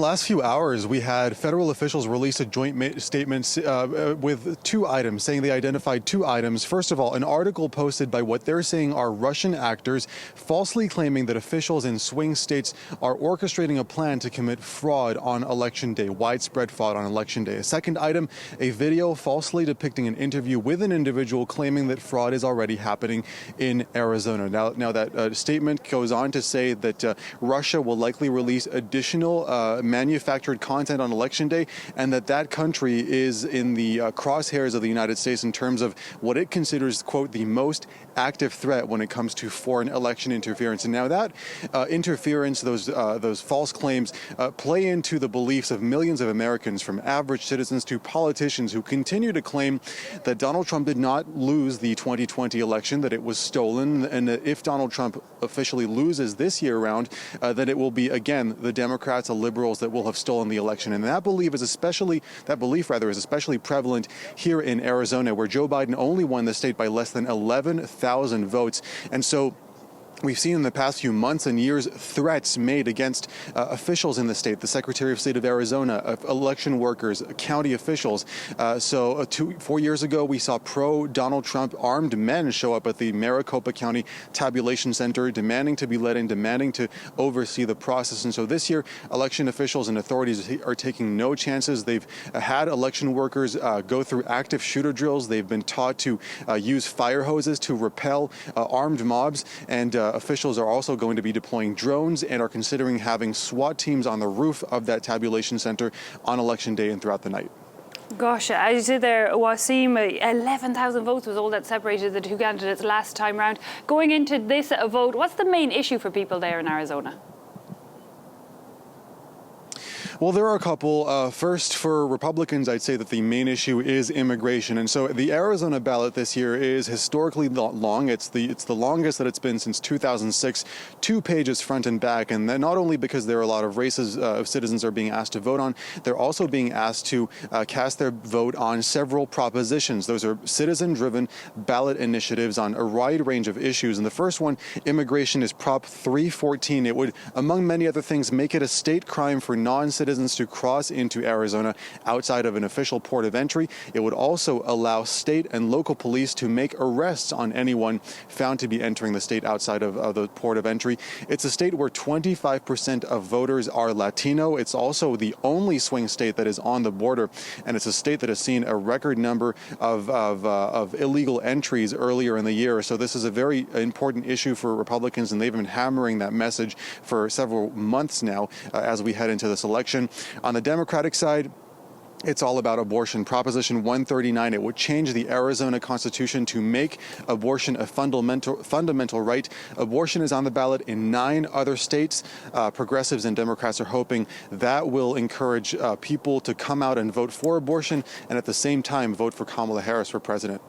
last few hours, we had federal officials release a joint statement with two items, saying they identified two items. First of all, an article posted by what they're saying are Russian actors, falsely claiming that officials in swing states are orchestrating a plan to commit fraud on Election Day, widespread fraud on Election Day. A second item, a video falsely depicting an interview with an individual claiming that fraud is already happening in Arizona. Now that statement goes on to say that Russia will likely release additional manufactured content on Election Day, and that country is in the crosshairs of the United States in terms of what it considers, quote, the most active threat when it comes to foreign election interference. And now that interference, those false claims, play into the beliefs of millions of Americans, from average citizens to politicians, who continue to claim that Donald Trump did not lose the 2020 election, that it was stolen, and that if Donald Trump officially loses this year around, that it will be, again, the Democrats, the liberals that will have stolen the election. And that belief is especially prevalent here in Arizona, where Joe Biden only won the state by less than 11,000 votes. And so we've seen in the past few months and years threats made against officials in the state, the Secretary of State of Arizona, election workers, county officials. 4 years ago, we saw pro-Donald Trump armed men show up at the Maricopa County Tabulation Center, demanding to be let in, demanding to oversee the process. And so this year, election officials and authorities are taking no chances. They've had election workers go through active shooter drills. They've been taught to use fire hoses to repel armed mobs, and officials are also going to be deploying drones and are considering having SWAT teams on the roof of that tabulation center on Election Day and throughout the night. Gosh, as you said there, Wassim, 11,000 votes was all that separated the two candidates last time round. Going into this vote, what's the main issue for people there in Arizona? Well, there are a couple. First, for Republicans, I'd say that the main issue is immigration. And so the Arizona ballot this year is historically long. It's the longest that it's been since 2006, 2 pages front and back. And then not only because there are a lot of races of citizens are being asked to vote on, they're also being asked to cast their vote on several propositions. Those are citizen-driven ballot initiatives on a wide range of issues. And the first one, immigration, is Prop 314. It would, among many other things, make it a state crime for non-citizens to cross into Arizona outside of an official port of entry. It would also allow state and local police to make arrests on anyone found to be entering the state outside of the port of entry. It's a state where 25% of voters are Latino. It's also the only swing state that is on the border, and it's a state that has seen a record number of illegal entries earlier in the year. So this is a very important issue for Republicans, and they've been hammering that message for several months now as we head into this election. On the Democratic side, it's all about abortion. Proposition 139, it would change the Arizona Constitution to make abortion a fundamental right. Abortion is on the ballot in 9 other states. Progressives and Democrats are hoping that will encourage people to come out and vote for abortion, and at the same time vote for Kamala Harris for president.